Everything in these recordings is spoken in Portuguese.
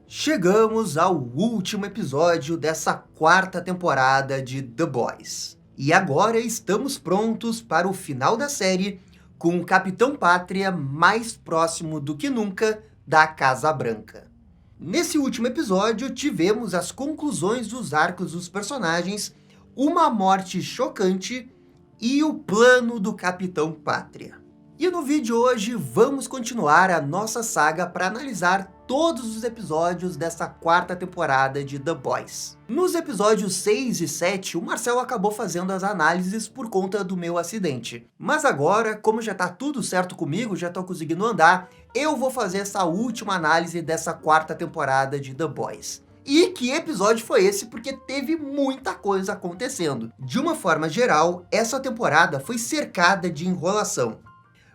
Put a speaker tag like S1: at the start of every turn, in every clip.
S1: Chegamos ao último episódio dessa quarta temporada de The Boys. E agora estamos prontos para o final da série, com o Capitão Pátria mais próximo do que nunca da Casa Branca. Nesse último episódio, tivemos as conclusões dos arcos dos personagens, uma morte chocante e o plano do Capitão Pátria. E no vídeo de hoje, vamos continuar a nossa saga para analisar todos os episódios dessa quarta temporada de The Boys. Nos episódios 6 e 7, o Marcel acabou fazendo as análises por conta do meu acidente. Mas agora, como já tá tudo certo comigo, já tô conseguindo andar, eu vou fazer essa última análise dessa quarta temporada de The Boys. E que episódio foi esse? Porque teve muita coisa acontecendo. De uma forma geral, essa temporada foi cercada de enrolação.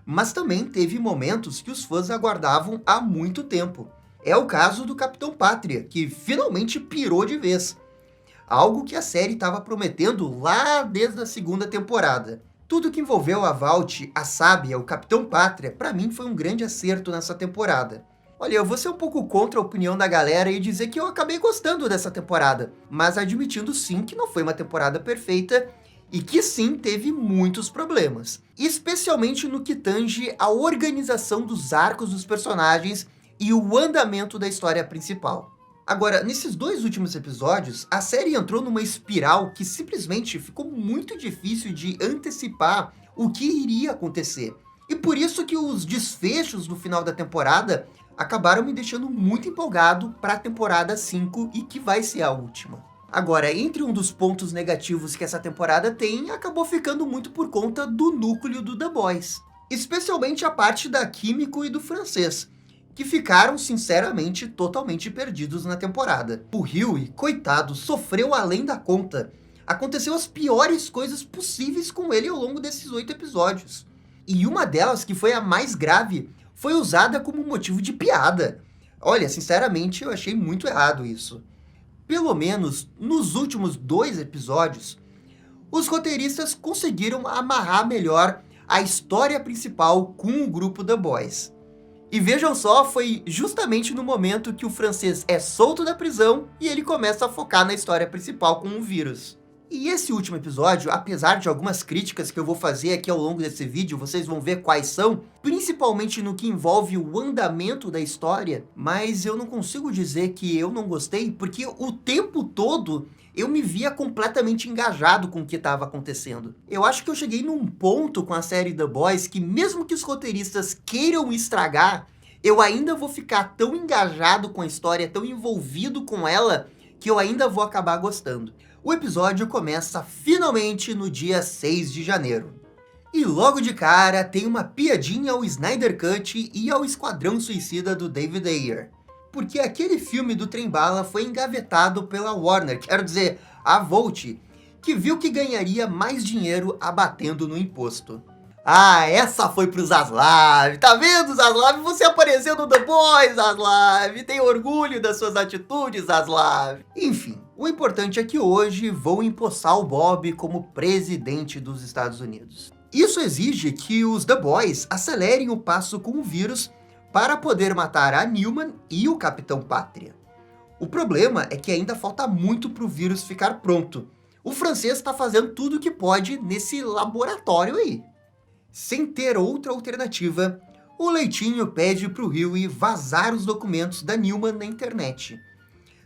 S1: Mas também teve momentos que os fãs aguardavam há muito tempo. É o caso do Capitão Pátria, que finalmente pirou de vez. Algo que a série estava prometendo lá desde a segunda temporada. Tudo que envolveu a Vought, a Sábia, o Capitão Pátria, para mim foi um grande acerto nessa temporada. Olha, eu vou ser um pouco contra a opinião da galera e dizer que eu acabei gostando dessa temporada, mas admitindo sim que não foi uma temporada perfeita e que sim teve muitos problemas, especialmente no que tange a organização dos arcos dos personagens e o andamento da história principal. Agora, nesses dois últimos episódios, a série entrou numa espiral que simplesmente ficou muito difícil de antecipar o que iria acontecer. E por isso que os desfechos no final da temporada acabaram me deixando muito empolgado para a temporada 5 e que vai ser a última. Agora, entre um dos pontos negativos que essa temporada tem, acabou ficando muito por conta do núcleo do The Boys. Especialmente a parte da Químico e do Francês, que ficaram, sinceramente, totalmente perdidos na temporada. O Hughie, coitado, sofreu além da conta. Aconteceu as piores coisas possíveis com ele ao longo desses 8 episódios. E uma delas, que foi a mais grave, foi usada como motivo de piada. Olha, sinceramente, eu achei muito errado isso. Pelo menos nos últimos 2 episódios, os roteiristas conseguiram amarrar melhor a história principal com o grupo The Boys. E vejam só, foi justamente no momento que o Francês é solto da prisão e ele começa a focar na história principal com o vírus. E esse último episódio, apesar de algumas críticas que eu vou fazer aqui ao longo desse vídeo, vocês vão ver quais são, principalmente no que envolve o andamento da história, mas eu não consigo dizer que eu não gostei, porque o tempo todo eu me via completamente engajado com o que estava acontecendo. Eu acho que eu cheguei num ponto com a série The Boys que mesmo que os roteiristas queiram estragar, eu ainda vou ficar tão engajado com a história, tão envolvido com ela, que eu ainda vou acabar gostando. O episódio começa finalmente no dia 6 de janeiro. E logo de cara tem uma piadinha ao Snyder Cut e ao Esquadrão Suicida do David Ayer. Porque aquele filme do trem-bala foi engavetado pela Warner, quero dizer, a Vought, que viu que ganharia mais dinheiro abatendo no imposto. Ah, essa foi pro Zaslav. Tá vendo, Zaslav? Você apareceu no The Boys, Zaslav. Tem orgulho das suas atitudes, Zaslav. Enfim, o importante é que hoje vão empossar o Bob como presidente dos Estados Unidos. Isso exige que os The Boys acelerem o passo com o vírus para poder matar a Newman e o Capitão Pátria. O problema é que ainda falta muito para o vírus ficar pronto. O Francês está fazendo tudo o que pode nesse laboratório aí. Sem ter outra alternativa, o Leitinho pede para o Hughie vazar os documentos da Newman na internet.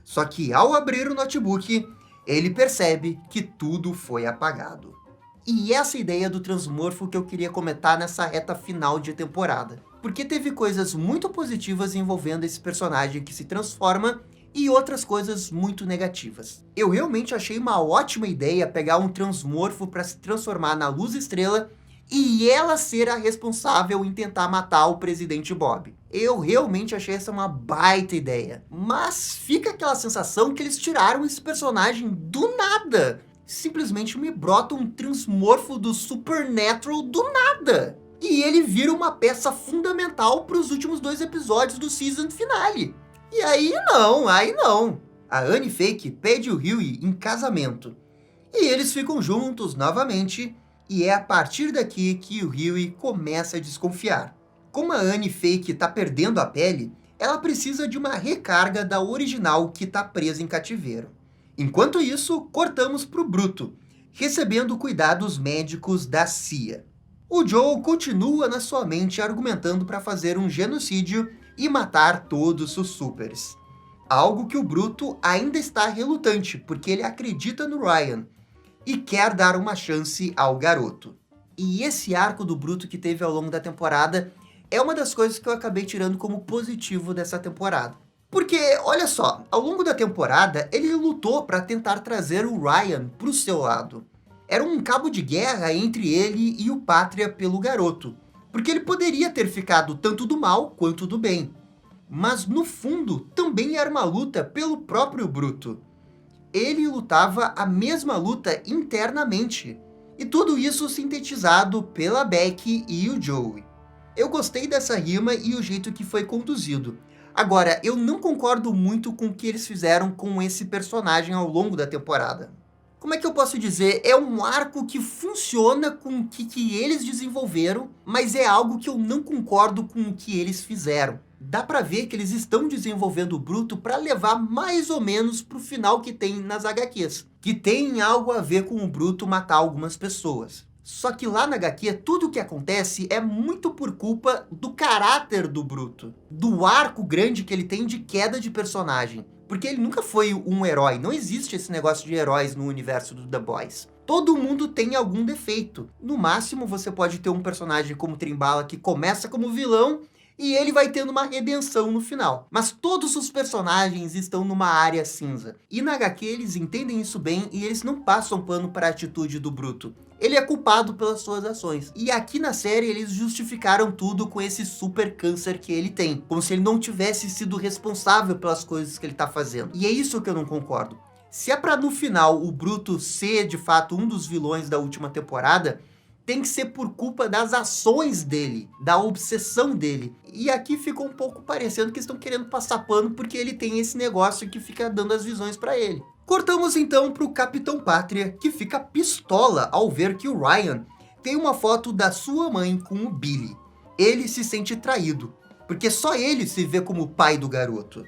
S1: Só que ao abrir o notebook, ele percebe que tudo foi apagado. E essa ideia do transmorfo que eu queria comentar nessa reta final de temporada. Porque teve coisas muito positivas envolvendo esse personagem que se transforma e outras coisas muito negativas. Eu realmente achei uma ótima ideia pegar um transmorfo para se transformar na Luz Estrela e ela ser a responsável em tentar matar o presidente Bob. Eu realmente achei essa uma baita ideia. Mas fica aquela sensação que eles tiraram esse personagem do nada. Simplesmente me brota um transmorfo do Supernatural do nada. E ele vira uma peça fundamental para os últimos 2 episódios do season finale. E aí não. A Annie Fake pede o Hughie em casamento. E eles ficam juntos novamente. E é a partir daqui que o Hughie começa a desconfiar. Como a Annie Fake está perdendo a pele, ela precisa de uma recarga da original que está presa em cativeiro. Enquanto isso, cortamos para o Bruto, recebendo cuidados médicos da CIA. O Joe continua na sua mente argumentando para fazer um genocídio e matar todos os supers. Algo que o Bruto ainda está relutante, porque ele acredita no Ryan e quer dar uma chance ao garoto. E esse arco do Bruto que teve ao longo da temporada é uma das coisas que eu acabei tirando como positivo dessa temporada. Porque, olha só, ao longo da temporada, ele lutou para tentar trazer o Ryan para o seu lado. Era um cabo de guerra entre ele e o Pátria pelo garoto, porque ele poderia ter ficado tanto do mal quanto do bem. Mas, no fundo, também era uma luta pelo próprio Bruto. Ele lutava a mesma luta internamente. E tudo isso sintetizado pela Becky e o Joey. Eu gostei dessa rima e o jeito que foi conduzido. Agora, eu não concordo muito com o que eles fizeram com esse personagem ao longo da temporada. Como é que eu posso dizer? É um arco que funciona com o que eles desenvolveram, mas é algo que eu não concordo com o que eles fizeram. Dá pra ver que eles estão desenvolvendo o Bruto pra levar mais ou menos pro final que tem nas HQs. Que tem algo a ver com o Bruto matar algumas pessoas. Só que lá na HQ, tudo o que acontece é muito por culpa do caráter do Bruto. Do arco grande que ele tem de queda de personagem. Porque ele nunca foi um herói. Não existe esse negócio de heróis no universo do The Boys. Todo mundo tem algum defeito. No máximo, você pode ter um personagem como Trembala que começa como vilão e ele vai tendo uma redenção no final. Mas todos os personagens estão numa área cinza. E na HQ eles entendem isso bem e eles não passam pano para a atitude do Bruto. Ele é culpado pelas suas ações. E aqui na série eles justificaram tudo com esse super câncer que ele tem. Como se ele não tivesse sido responsável pelas coisas que ele tá fazendo. E é isso que eu não concordo. Se é pra no final o Bruto ser de fato um dos vilões da última temporada, tem que ser por culpa das ações dele, da obsessão dele. E aqui ficou um pouco parecendo que estão querendo passar pano porque ele tem esse negócio que fica dando as visões pra ele. Cortamos então pro Capitão Pátria, que fica pistola ao ver que o Ryan tem uma foto da sua mãe com o Billy. Ele se sente traído, porque só ele se vê como o pai do garoto.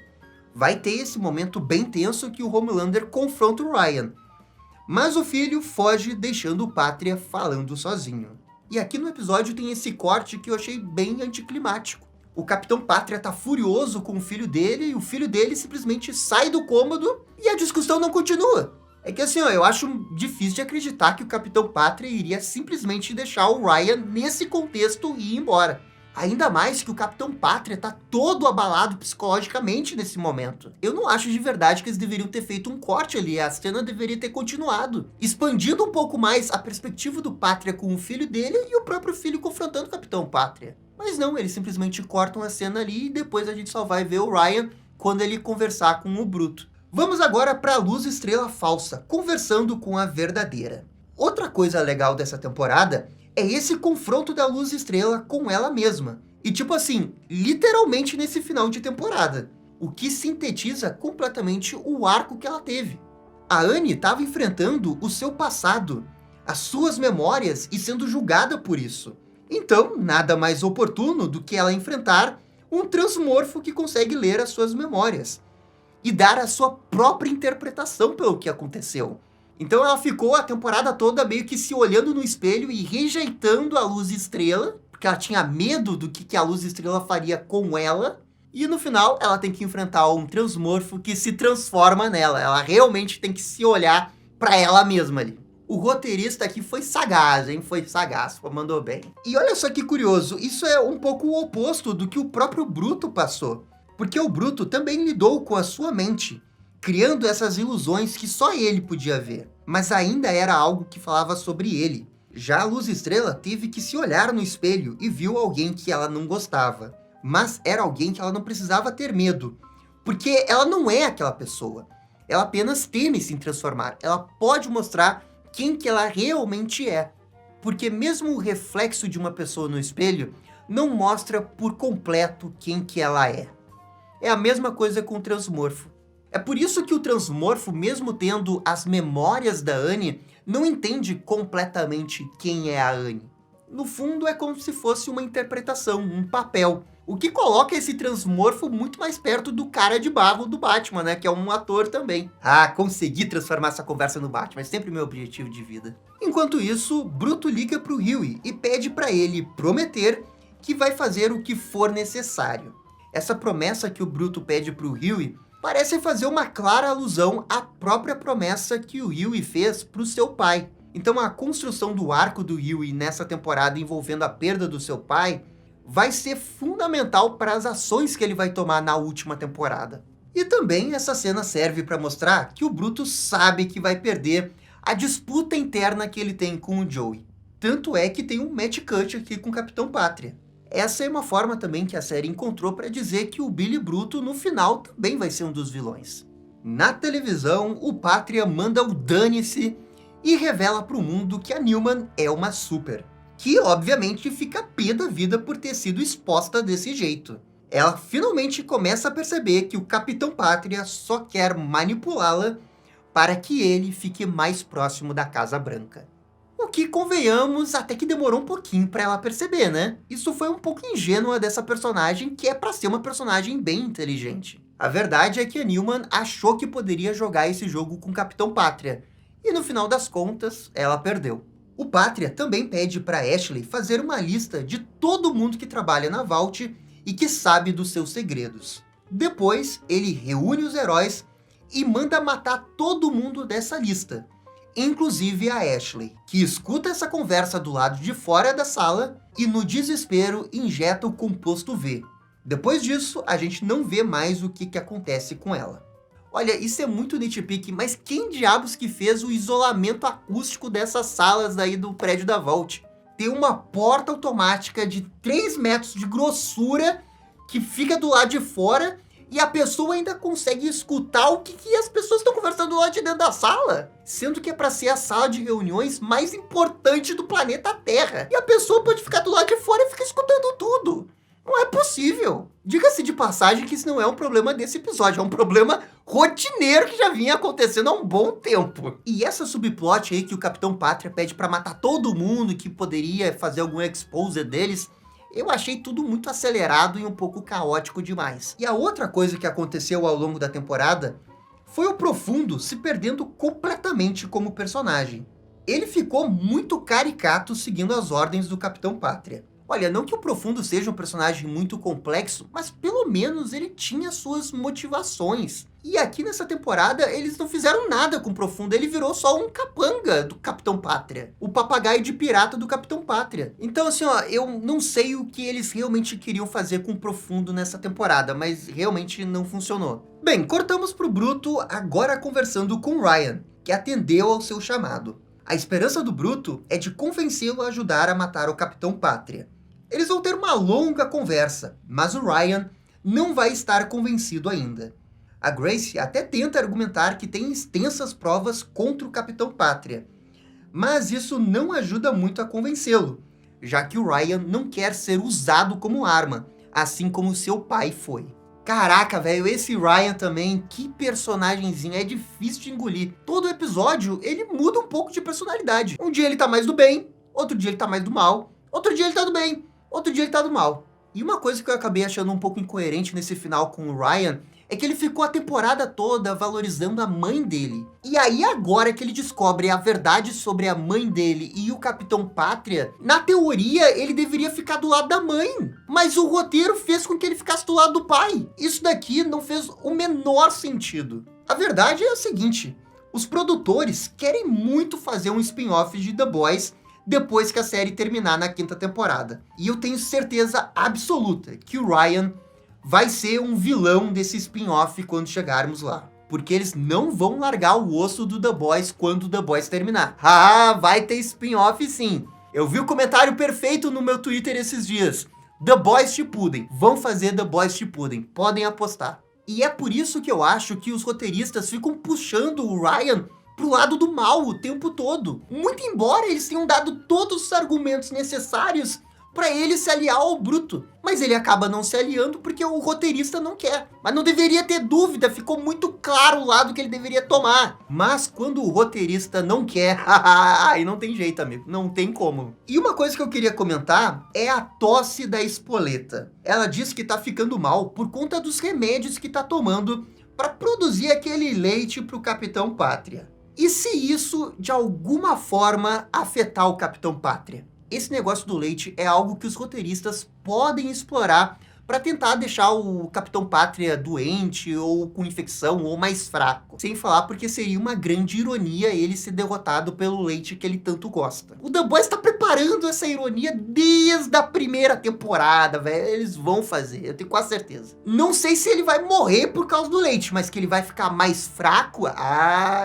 S1: Vai ter esse momento bem tenso que o Homelander confronta o Ryan. Mas o filho foge deixando o Pátria falando sozinho. E aqui no episódio tem esse corte que eu achei bem anticlimático. O Capitão Pátria tá furioso com o filho dele e o filho dele simplesmente sai do cômodo e a discussão não continua. É que assim, ó, eu acho difícil de acreditar que o Capitão Pátria iria simplesmente deixar o Ryan nesse contexto e ir embora. Ainda mais que o Capitão Pátria tá todo abalado psicologicamente nesse momento. Eu não acho de verdade que eles deveriam ter feito um corte ali, a cena deveria ter continuado, expandindo um pouco mais a perspectiva do Pátria com o filho dele e o próprio filho confrontando o Capitão Pátria. Mas não, eles simplesmente cortam a cena ali e depois a gente só vai ver o Ryan quando ele conversar com o Bruto. Vamos agora para a Luz Estrela Falsa, conversando com a verdadeira. Outra coisa legal dessa temporada é esse confronto da Luz Estrela com ela mesma. E tipo assim, literalmente nesse final de temporada. O que sintetiza completamente o arco que ela teve. A Annie estava enfrentando o seu passado, as suas memórias e sendo julgada por isso. Então, nada mais oportuno do que ela enfrentar um transmorfo que consegue ler as suas memórias e dar a sua própria interpretação pelo que aconteceu. Então ela ficou a temporada toda meio que se olhando no espelho e rejeitando a Luz Estrela, porque ela tinha medo do que a Luz Estrela faria com ela. E no final ela tem que enfrentar um transmorfo que se transforma nela. Ela realmente tem que se olhar pra ela mesma ali. O roteirista aqui foi sagaz, hein? Foi sagaz, mandou bem. E olha só que curioso, isso é um pouco o oposto do que o próprio Bruto passou. Porque o Bruto também lidou com a sua mente, criando essas ilusões que só ele podia ver. Mas ainda era algo que falava sobre ele. Já a Luz Estrela teve que se olhar no espelho e viu alguém que ela não gostava. Mas era alguém que ela não precisava ter medo, porque ela não é aquela pessoa. Ela apenas teme se transformar. Ela pode mostrar quem que ela realmente é. Porque mesmo o reflexo de uma pessoa no espelho não mostra por completo quem que ela é. É a mesma coisa com o transmorfo. É por isso que o transmorfo, mesmo tendo as memórias da Annie, não entende completamente quem é a Annie. No fundo, é como se fosse uma interpretação, um papel. O que coloca esse transmorfo muito mais perto do cara de barro do Batman, né? Que é um ator também. Ah, consegui transformar essa conversa no Batman, é sempre meu objetivo de vida. Enquanto isso, Bruto liga pro Huey e pede para ele prometer que vai fazer o que for necessário. Essa promessa que o Bruto pede pro Huey parece fazer uma clara alusão à própria promessa que o Huey fez pro seu pai. Então a construção do arco do Huey nessa temporada envolvendo a perda do seu pai vai ser fundamental para as ações que ele vai tomar na última temporada. E também essa cena serve para mostrar que o Bruto sabe que vai perder a disputa interna que ele tem com o Joey. Tanto é que tem um match cut aqui com o Capitão Pátria. Essa é uma forma também que a série encontrou para dizer que o Billy Bruto no final também vai ser um dos vilões. Na televisão, o Pátria manda o dane-se e revela para o mundo que a Newman é uma super, que obviamente fica pé da vida por ter sido exposta desse jeito. Ela finalmente começa a perceber que o Capitão Pátria só quer manipulá-la para que ele fique mais próximo da Casa Branca. O que, convenhamos, até que demorou um pouquinho para ela perceber, né? Isso foi um pouco ingênua dessa personagem, que é para ser uma personagem bem inteligente. A verdade é que a Newman achou que poderia jogar esse jogo com o Capitão Pátria, e no final das contas, ela perdeu. O Pátria também pede para Ashley fazer uma lista de todo mundo que trabalha na Vault e que sabe dos seus segredos. Depois, ele reúne os heróis e manda matar todo mundo dessa lista, inclusive a Ashley, que escuta essa conversa do lado de fora da sala e, no desespero, injeta o composto V. Depois disso, a gente não vê mais o que acontece com ela. Olha, isso é muito nitpick, mas quem diabos que fez o isolamento acústico dessas salas aí do prédio da Vault? Tem uma porta automática de 3 metros de grossura que fica do lado de fora e a pessoa ainda consegue escutar o que as pessoas estão conversando lá de dentro da sala. Sendo que é para ser a sala de reuniões mais importante do planeta Terra. E a pessoa pode ficar do lado de fora e ficar escutando tudo. Não é possível. Diga-se de passagem que isso não é um problema desse episódio, é um problema rotineiro que já vinha acontecendo há um bom tempo. E essa subplot aí que o Capitão Pátria pede pra matar todo mundo, que poderia fazer algum exposed deles, eu achei tudo muito acelerado e um pouco caótico demais. E a outra coisa que aconteceu ao longo da temporada foi o Profundo se perdendo completamente como personagem. Ele ficou muito caricato seguindo as ordens do Capitão Pátria. Olha, não que o Profundo seja um personagem muito complexo, mas pelo menos ele tinha suas motivações. E aqui nessa temporada, eles não fizeram nada com o Profundo, ele virou só um capanga do Capitão Pátria. O papagaio de pirata do Capitão Pátria. Então assim, ó, eu não sei o que eles realmente queriam fazer com o Profundo nessa temporada, mas realmente não funcionou. Bem, cortamos pro Bruto, agora conversando com Ryan, que atendeu ao seu chamado. A esperança do Bruto é de convencê-lo a ajudar a matar o Capitão Pátria. Eles vão ter uma longa conversa, mas o Ryan não vai estar convencido ainda. A Grace até tenta argumentar que tem extensas provas contra o Capitão Pátria, mas isso não ajuda muito a convencê-lo, já que o Ryan não quer ser usado como arma, assim como seu pai foi. Caraca, velho, esse Ryan também, que personagemzinho, é difícil de engolir. Todo episódio, ele muda um pouco de personalidade. Um dia ele tá mais do bem, outro dia ele tá mais do mal, outro dia ele tá do bem, outro dia ele tá do mal. E uma coisa que eu acabei achando um pouco incoerente nesse final com o Ryan é que ele ficou a temporada toda valorizando a mãe dele. E aí agora que ele descobre a verdade sobre a mãe dele e o Capitão Pátria, na teoria ele deveria ficar do lado da mãe. Mas o roteiro fez com que ele ficasse do lado do pai. Isso daqui não fez o menor sentido. A verdade é a seguinte, os produtores querem muito fazer um spin-off de The Boys depois que a série terminar na 5ª temporada. E eu tenho certeza absoluta que o Ryan vai ser um vilão desse spin-off quando chegarmos lá. Porque eles não vão largar o osso do The Boys quando The Boys terminar. Ah, vai ter spin-off sim. Eu vi o comentário perfeito no meu Twitter esses dias. The Boys Shippuden. Vão fazer The Boys Shippuden. Podem apostar. E é por isso que eu acho que os roteiristas ficam puxando o Ryan pro lado do mal o tempo todo. Muito embora eles tenham dado todos os argumentos necessários para ele se aliar ao Bruto. Mas ele acaba não se aliando porque o roteirista não quer. Mas não deveria ter dúvida, ficou muito claro o lado que ele deveria tomar. Mas quando o roteirista não quer, aí não tem jeito, amigo, não tem como. E uma coisa que eu queria comentar é a tosse da Espoleta. Ela diz que tá ficando mal por conta dos remédios que tá tomando para produzir aquele leite pro Capitão Pátria. E se isso, de alguma forma, afetar o Capitão Pátria? Esse negócio do leite é algo que os roteiristas podem explorar para tentar deixar o Capitão Pátria doente, ou com infecção, ou mais fraco. Sem falar porque seria uma grande ironia ele ser derrotado pelo leite que ele tanto gosta. O The Boys está preparando essa ironia desde a primeira temporada, velho. Eles vão fazer, eu tenho quase certeza. Não sei se ele vai morrer por causa do leite, mas que ele vai ficar mais fraco,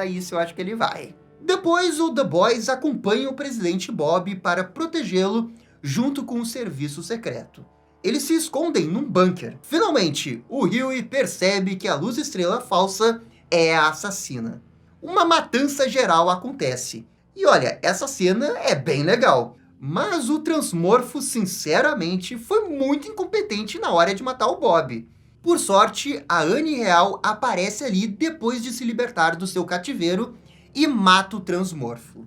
S1: isso eu acho que ele vai. Depois, o The Boys acompanha o presidente Bob para protegê-lo junto com o serviço secreto. Eles se escondem num bunker. Finalmente, o Hughie percebe que a Luz Estrela falsa é a assassina. Uma matança geral acontece. E olha, essa cena é bem legal. Mas o Transmorfo, sinceramente, foi muito incompetente na hora de matar o Bob. Por sorte, a Annie Real aparece ali depois de se libertar do seu cativeiro e mata o Transmorfo.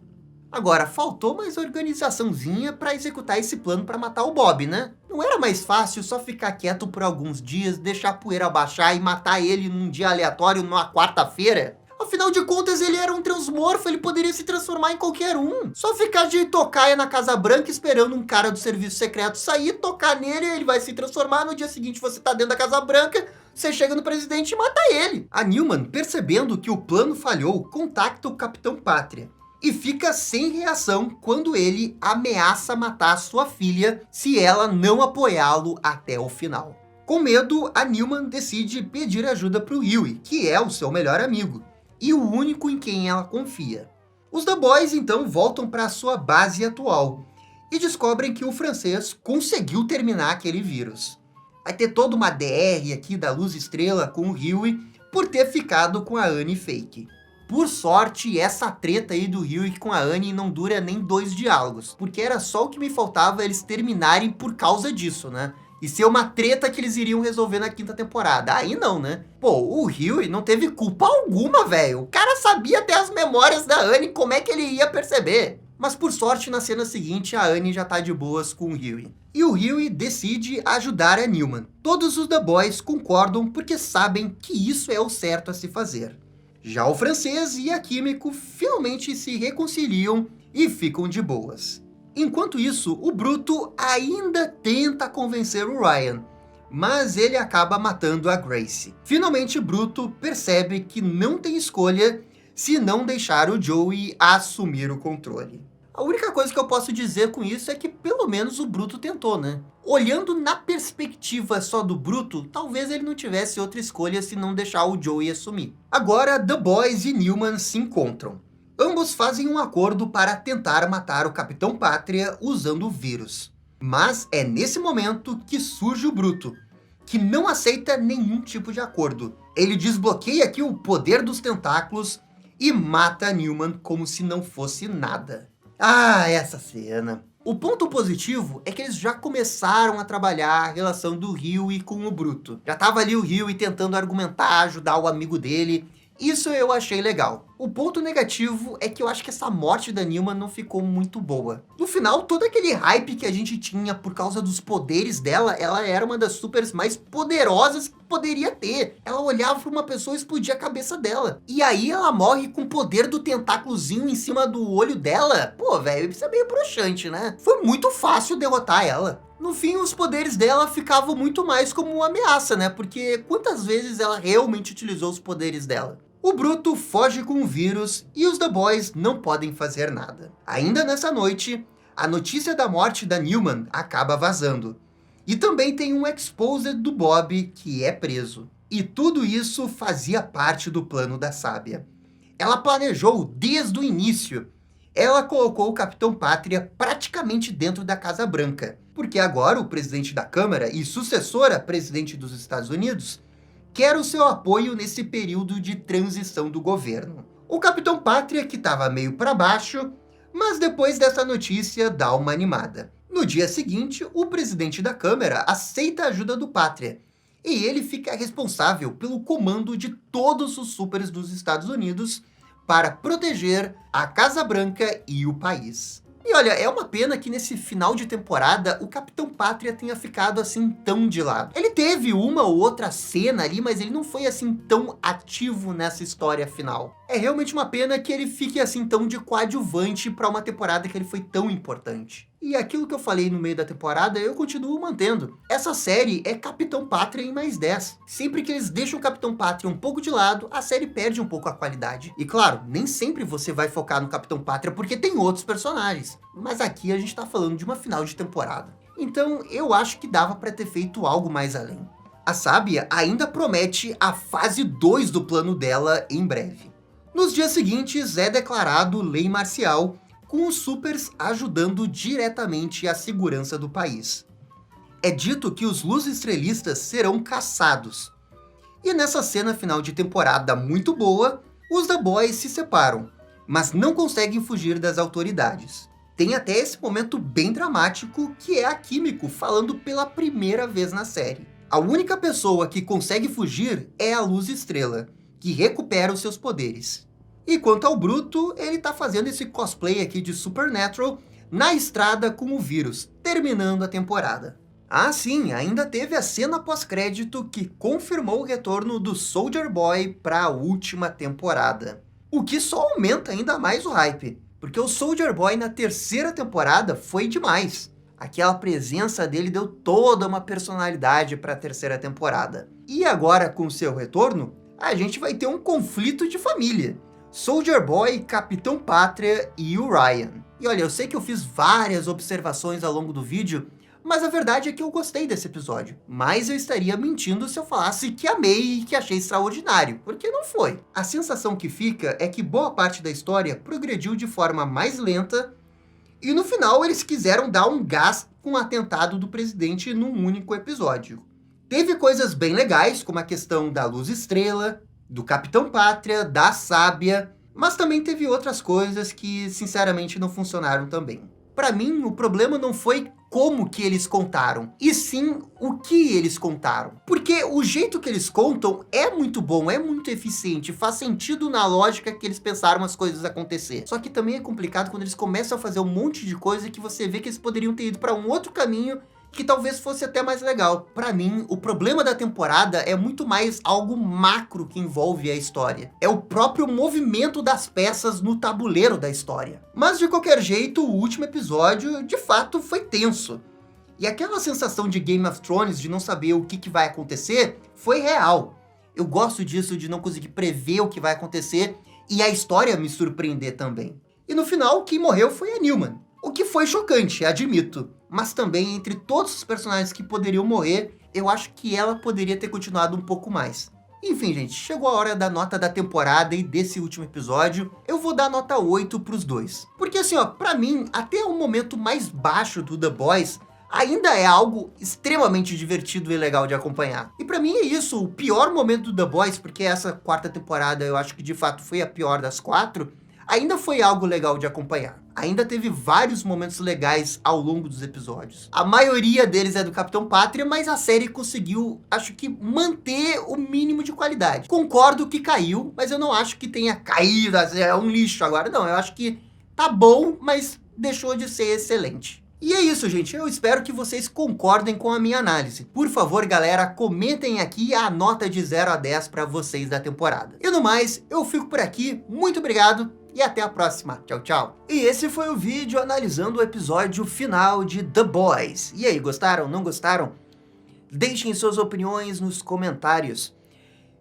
S1: Agora, faltou mais organizaçãozinha para executar esse plano para matar o Bob, né? Não era mais fácil só ficar quieto por alguns dias, deixar a poeira baixar e matar ele num dia aleatório, numa quarta-feira? Afinal de contas, ele era um transmorfo, ele poderia se transformar em qualquer um. Só ficar de tocaia na Casa Branca esperando um cara do serviço secreto sair, tocar nele, ele vai se transformar, no dia seguinte você tá dentro da Casa Branca, você chega no presidente e mata ele. A Newman, percebendo que o plano falhou, contacta o Capitão Pátria e fica sem reação quando ele ameaça matar sua filha se ela não apoiá-lo até o final. Com medo, a Newman decide pedir ajuda para o Hughie, que é o seu melhor amigo e o único em quem ela confia. Os The Boys então voltam para sua base atual e descobrem que o francês conseguiu terminar aquele vírus. Vai ter toda uma DR aqui da Luz Estrela com o Hughie por ter ficado com a Annie fake. Por sorte, essa treta aí do Hughie com a Annie não dura nem 2 diálogos, porque era só o que me faltava eles terminarem por causa disso, né? E ser uma treta que eles iriam resolver na 5ª temporada. Aí não, né? Pô, o Hughie não teve culpa alguma, velho. O cara sabia até as memórias da Annie, como é que ele ia perceber? Mas por sorte, na cena seguinte, a Annie já tá de boas com o Hughie. E o Hughie decide ajudar a Newman. Todos os The Boys concordam porque sabem que isso é o certo a se fazer. Já o francês e a Químico finalmente se reconciliam e ficam de boas. Enquanto isso, o Bruto ainda tenta convencer o Ryan, mas ele acaba matando a Grace. Finalmente, Bruto percebe que não tem escolha se não deixar o Joey assumir o controle. A única coisa que eu posso dizer com isso é que pelo menos o Bruto tentou, né? Olhando na perspectiva só do Bruto, talvez ele não tivesse outra escolha se não deixar o Joey assumir. Agora, The Boys e Newman se encontram. Ambos fazem um acordo para tentar matar o Capitão Pátria usando o vírus. Mas é nesse momento que surge o Bruto, que não aceita nenhum tipo de acordo. Ele desbloqueia aqui o poder dos tentáculos e mata a Newman como se não fosse nada. Ah, essa cena. O ponto positivo é que eles já começaram a trabalhar a relação do Hughie com o Bruto. Já tava ali o Hughie tentando argumentar, ajudar o amigo dele. Isso eu achei legal. O ponto negativo é que eu acho que essa morte da Newman não ficou muito boa. No final, todo aquele hype que a gente tinha por causa dos poderes dela, ela era uma das supers mais poderosas que poderia ter. Ela olhava para uma pessoa e explodia a cabeça dela. E aí ela morre com o poder do tentáculozinho em cima do olho dela. Pô, velho, isso é meio broxante, né? Foi muito fácil derrotar ela. No fim, os poderes dela ficavam muito mais como uma ameaça, né? Porque quantas vezes ela realmente utilizou os poderes dela? O Bruto foge com o vírus e os The Boys não podem fazer nada. Ainda nessa noite, a notícia da morte da Newman acaba vazando. E também tem um exposed do Bob que é preso. E tudo isso fazia parte do plano da Sábia. Ela planejou desde o início. Ela colocou o Capitão Pátria praticamente dentro da Casa Branca, porque agora o presidente da Câmara e sucessora presidente dos Estados Unidos quer o seu apoio nesse período de transição do governo. O Capitão Pátria, que estava meio para baixo, mas depois dessa notícia dá uma animada. No dia seguinte, o presidente da Câmara aceita a ajuda do Pátria, e ele fica responsável pelo comando de todos os súperes dos Estados Unidos para proteger a Casa Branca e o país. E olha, é uma pena que nesse final de temporada o Capitão Pátria tenha ficado assim tão de lado. Ele teve uma ou outra cena ali, mas ele não foi assim tão ativo nessa história final. É realmente uma pena que ele fique assim tão de coadjuvante para uma temporada que ele foi tão importante. E aquilo que eu falei no meio da temporada, eu continuo mantendo. Essa série é Capitão Pátria em mais 10. Sempre que eles deixam o Capitão Pátria um pouco de lado, a série perde um pouco a qualidade. E claro, nem sempre você vai focar no Capitão Pátria porque tem outros personagens. Mas aqui a gente tá falando de uma final de temporada. Então eu acho que dava para ter feito algo mais além. A Sábia ainda promete a fase 2 do plano dela em breve. Nos dias seguintes é declarado lei marcial, com os supers ajudando diretamente a segurança do país. É dito que os luz-estrelistas serão caçados. E nessa cena final de temporada muito boa, os The Boys se separam, mas não conseguem fugir das autoridades. Tem até esse momento bem dramático, que é a Químico falando pela primeira vez na série. A única pessoa que consegue fugir é a Luz Estrela, que recupera os seus poderes. E quanto ao Bruto, ele tá fazendo esse cosplay aqui de Supernatural na estrada com o vírus, terminando a temporada. Ah sim, ainda teve a cena pós-crédito que confirmou o retorno do Soldier Boy para a última temporada. O que só aumenta ainda mais o hype, porque o Soldier Boy na terceira temporada foi demais. Aquela presença dele deu toda uma personalidade para a terceira temporada. E agora, com seu retorno, a gente vai ter um conflito de família. Soldier Boy, Capitão Pátria e o Ryan. E olha, eu sei que eu fiz várias observações ao longo do vídeo, mas a verdade é que eu gostei desse episódio. Mas eu estaria mentindo se eu falasse que amei e que achei extraordinário, porque não foi. A sensação que fica é que boa parte da história progrediu de forma mais lenta, e no final eles quiseram dar um gás com o atentado do presidente num único episódio. Teve coisas bem legais, como a questão da Luz Estrela, do Capitão Pátria, da Sábia, mas também teve outras coisas que, sinceramente, não funcionaram também. Para mim, o problema não foi como que eles contaram, e sim o que eles contaram. Porque o jeito que eles contam é muito bom, é muito eficiente, faz sentido na lógica que eles pensaram as coisas acontecer. Só que também é complicado quando eles começam a fazer um monte de coisa que você vê que eles poderiam ter ido para um outro caminho que talvez fosse até mais legal. Para mim, o problema da temporada é muito mais algo macro que envolve a história. É o próprio movimento das peças no tabuleiro da história. Mas de qualquer jeito, o último episódio, de fato, foi tenso. E aquela sensação de Game of Thrones, de não saber o que vai acontecer, foi real. Eu gosto disso, de não conseguir prever o que vai acontecer e a história me surpreender também. E no final, quem morreu foi a Newman. O que foi chocante, admito. Mas também, entre todos os personagens que poderiam morrer, eu acho que ela poderia ter continuado um pouco mais. Enfim, gente, chegou a hora da nota da temporada e desse último episódio. Eu vou dar nota 8 pros dois. Porque assim, ó, pra mim, até o momento mais baixo do The Boys, ainda é algo extremamente divertido e legal de acompanhar. E pra mim é isso, o pior momento do The Boys, porque essa quarta temporada eu acho que de fato foi a pior das 4, ainda foi algo legal de acompanhar. Ainda teve vários momentos legais ao longo dos episódios. A maioria deles é do Capitão Pátria, mas a série conseguiu, acho que, manter o mínimo de qualidade. Concordo que caiu, mas eu não acho que tenha caído, é um lixo agora. Não, eu acho que tá bom, mas deixou de ser excelente. E é isso, gente. Eu espero que vocês concordem com a minha análise. Por favor, galera, comentem aqui a nota de 0 a 10 para vocês da temporada. E no mais, eu fico por aqui. Muito obrigado e até a próxima. Tchau, tchau. E esse foi o vídeo analisando o episódio final de The Boys. E aí, gostaram? Não gostaram? Deixem suas opiniões nos comentários.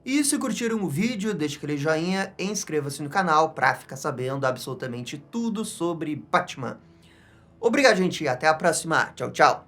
S1: E se curtiram o vídeo, deixe aquele joinha e inscreva-se no canal para ficar sabendo absolutamente tudo sobre Batman. Obrigado, gente. Até a próxima. Tchau, tchau.